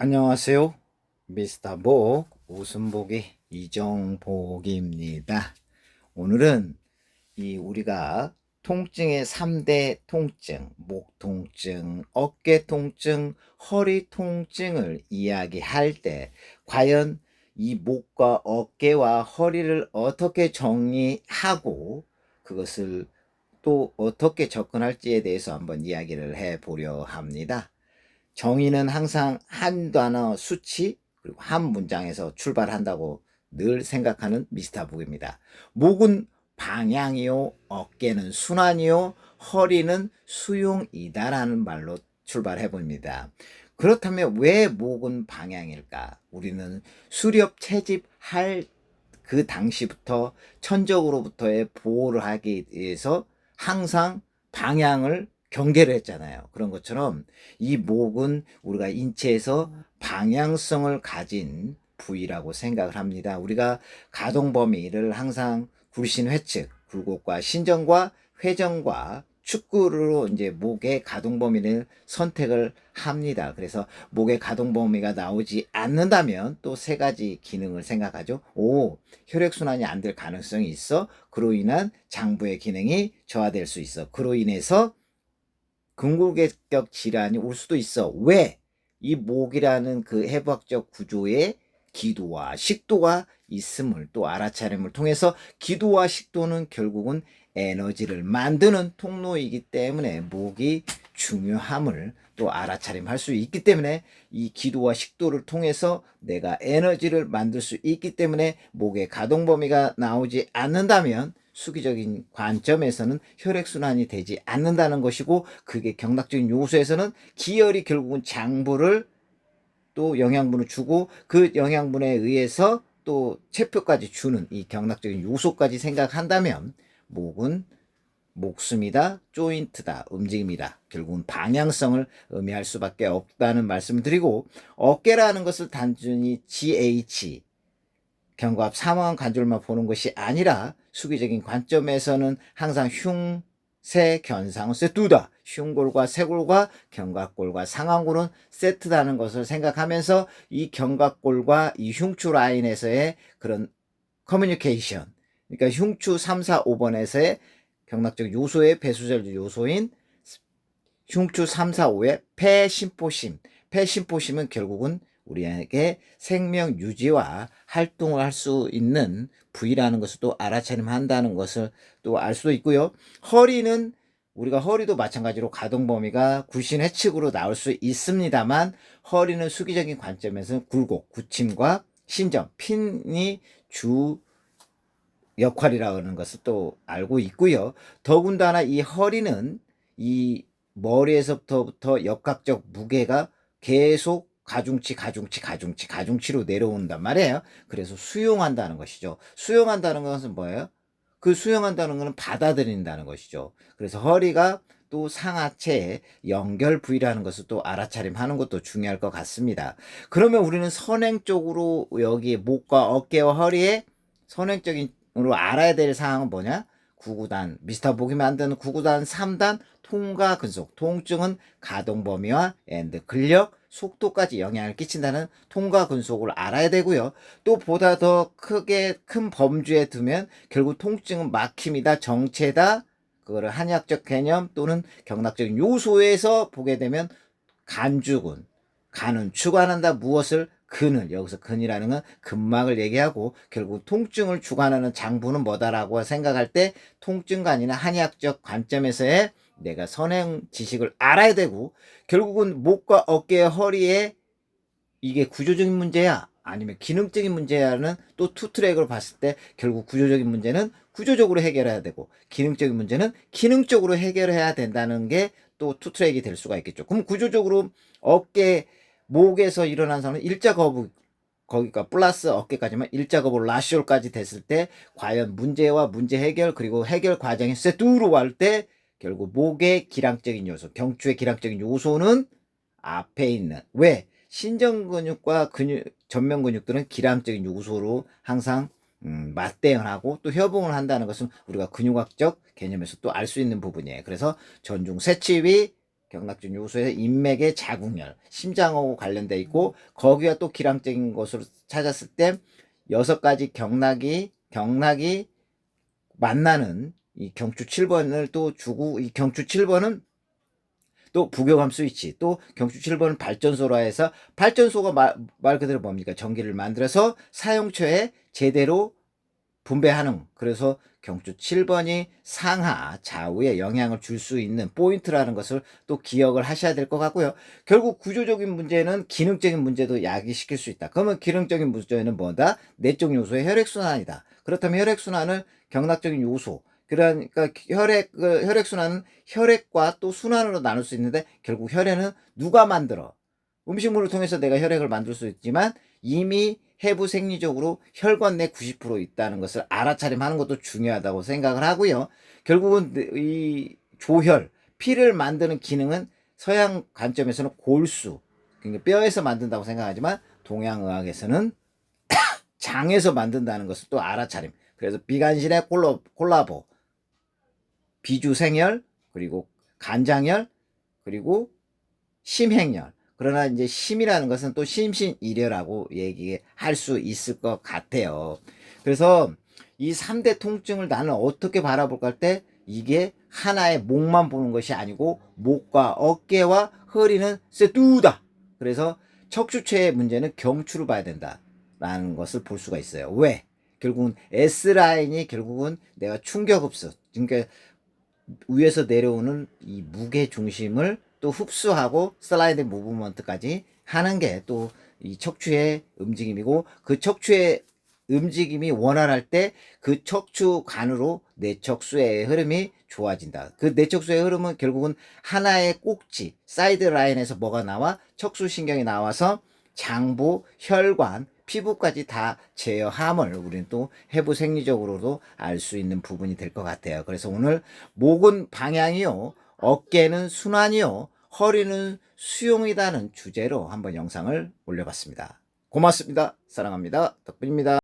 안녕하세요. 미스터 복 웃음보기 이정복입니다. 오늘은 우리가 통증의 3대 통증, 목 통증, 어깨 통증, 허리 통증을 이야기할 때 과연 이 목과 어깨와 허리를 어떻게 정리하고 그것을 또 어떻게 접근할지에 대해서 한번 이야기를 해 보려 합니다. 정의는 항상 한 단어 수치 그리고 한 문장에서 출발한다고 늘 생각하는 미스터 북입니다. 목은 방향이요, 어깨는 순환이요, 허리는 수용이다라는 말로 출발해 봅니다. 그렇다면 왜 목은 방향일까? 우리는 수렵 채집할 그 당시부터 천적으로부터의 보호를 하기 위해서 항상 방향을 경계를 했잖아요. 그런 것처럼 이 목은 우리가 인체에서 방향성을 가진 부위라고 생각을 합니다. 우리가 가동 범위를 항상 굴신 회측, 굴곡과 신전과 회전과 축구로 이제 목의 가동 범위를 선택을 합니다. 그래서 목의 가동 범위가 나오지 않는다면 또 세 가지 기능을 생각하죠. 혈액순환이 안 될 가능성이 있어. 그로 인한 장부의 기능이 저하될 수 있어. 그로 인해서 근골격계 질환이 올 수도 있어. 왜? 이 목이라는 그 해부학적 구조에 기도와 식도가 있음을 또 알아차림을 통해서 기도와 식도는 결국은 에너지를 만드는 통로이기 때문에 목이 중요함을 또 알아차림할 수 있기 때문에 이 기도와 식도를 통해서 내가 에너지를 만들 수 있기 때문에 목의 가동 범위가 나오지 않는다면 수기적인 관점에서는 혈액순환이 되지 않는다는 것이고, 그게 경락적인 요소에서는 기혈이 결국은 장부를 또 영양분을 주고 그 영양분에 의해서 또 체표까지 주는 이 경락적인 요소까지 생각한다면 목은 목숨이다, 조인트다, 움직임이다. 결국은 방향성을 의미할 수밖에 없다는 말씀을 드리고, 어깨라는 것을 단순히 GH 견갑 사망 관절만 보는 것이 아니라 수기적인 관점에서는 항상 흉, 세, 견상은 세트다. 흉골과 쇄골과 견갑골과 상완골은 세트다는 것을 생각하면서 이 견갑골과 이 흉추 라인에서의 그런 커뮤니케이션, 그러니까 흉추 3, 4, 5번에서의 경락적 요소의 배수절 요소인 흉추 3, 4, 5의 폐심포심. 폐심포심은 결국은 우리에게 생명 유지와 활동을 할 수 있는 부위라는 것을 또 알아차림한다는 것을 또 알 수도 있고요. 허리는 우리가 허리도 마찬가지로 가동 범위가 굴신회측으로 나올 수 있습니다만, 허리는 수기적인 관점에서 굴곡, 굳힘과 신전, 핀이 주 역할이라는 것을 또 알고 있고요. 더군다나 이 허리는 이 머리에서부터 역학적 무게가 계속 가중치로 내려온단 말이에요. 그래서 수용한다는 것이죠. 수용한다는 것은 뭐예요? 그 수용한다는 것은 받아들인다는 것이죠. 그래서 허리가 또 상하체의 연결 부위라는 것을 또 알아차림하는 것도 중요할 것 같습니다. 그러면 우리는 선행 쪽으로 여기 목과 어깨와 허리에 선행적으로 알아야 될 사항은 뭐냐? 구구단, 미스터 복이 만드는 구구단 3단 통과 근속. 통증은 가동 범위와 엔드 근력, 속도까지 영향을 끼친다는 통과 근속을 알아야 되고요. 또 보다 더 크게 큰 범주에 두면 결국 통증은 막힘이다, 정체다. 그거를 한의학적 개념 또는 경락적인 요소에서 보게 되면 간주군, 간은 주관한다. 무엇을? 근을. 여기서 근이라는 건 근막을 얘기하고, 결국 통증을 주관하는 장부는 뭐다라고 생각할 때 통증관이나 한의학적 관점에서의 내가 선행 지식을 알아야 되고, 결국은 목과 어깨, 허리에 이게 구조적인 문제야 아니면 기능적인 문제야는 또 투 트랙으로 봤을 때 결국 구조적인 문제는 구조적으로 해결해야 되고 기능적인 문제는 기능적으로 해결해야 된다는 게 또 투 트랙이 될 수가 있겠죠. 그럼 구조적으로 어깨, 목에서 일어난 사람은 일자 거북, 거기가 플러스 어깨까지만 일자 거북 라시올까지 됐을 때 과연 문제와 문제 해결 그리고 해결 과정이 세트로 갈 때 결국 목의 기량적인 요소, 경추의 기량적인 요소는 앞에 있는, 왜? 신전 근육과 전면 근육들은 기량적인 요소로 항상 맞대응을 하고 또 협응을 한다는 것은 우리가 근육학적 개념에서 또 알 수 있는 부분이에요. 그래서 전중 세치위, 경락적 요소에서 인맥의 자궁열, 심장하고 관련돼 있고 거기와 또 기량적인 것으로 찾았을 때 6가지 경락이 만나는 이 경추 7번을 또 주고 이 경추 7번은 또 부교감 스위치, 또 경추 7번은 발전소라 해서 발전소가 말 그대로 뭡니까? 전기를 만들어서 사용처에 제대로 분배하는, 그래서 경추 7번이 상하 좌우에 영향을 줄 수 있는 포인트라는 것을 또 기억을 하셔야 될 것 같고요. 결국 구조적인 문제는 기능적인 문제도 야기시킬 수 있다. 그러면 기능적인 문제는 뭐다? 내적 요소의 혈액순환이다. 그렇다면 혈액순환을 경락적인 요소, 그러니까 혈액순환은 혈액과 또 순환으로 나눌 수 있는데 결국 혈액은 누가 만들어? 음식물을 통해서 내가 혈액을 만들 수 있지만 이미 해부 생리적으로 혈관 내 90% 있다는 것을 알아차림하는 것도 중요하다고 생각을 하고요. 결국은 이 조혈, 피를 만드는 기능은 서양 관점에서는 골수, 그러니까 뼈에서 만든다고 생각하지만 동양의학에서는 장에서 만든다는 것을 또 알아차림. 그래서 비간신의 콜라보, 비주생혈, 그리고 간장혈, 그리고 심행열. 그러나 이제 심이라는 것은 또 심신일혈라고 얘기할 수 있을 것 같아요. 그래서 이 3대 통증을 나는 어떻게 바라볼까 할 때 이게 하나의 목만 보는 것이 아니고 목과 어깨와 허리는 세두다. 그래서 척추체의 문제는 경추를 봐야 된다라는 것을 볼 수가 있어요. 왜? 결국은 S라인이 결국은 내가 충격흡수, 그러니까 위에서 내려오는 이 무게 중심을 또 흡수하고 슬라이드 무브먼트까지 하는 게 또 이 척추의 움직임이고, 그 척추의 움직임이 원활할 때 그 척추관으로 내척수의 흐름이 좋아진다. 그 내척수의 흐름은 결국은 하나의 꼭지 사이드 라인에서 뭐가 나와? 척수신경이 나와서 장부, 혈관, 피부까지 다 제어함을 우리는 또 해부 생리적으로도 알 수 있는 부분이 될 것 같아요. 그래서 오늘 목은 방향이요, 어깨는 순환이요, 허리는 수용이다는 주제로 한번 영상을 올려봤습니다. 고맙습니다. 사랑합니다. 덕분입니다.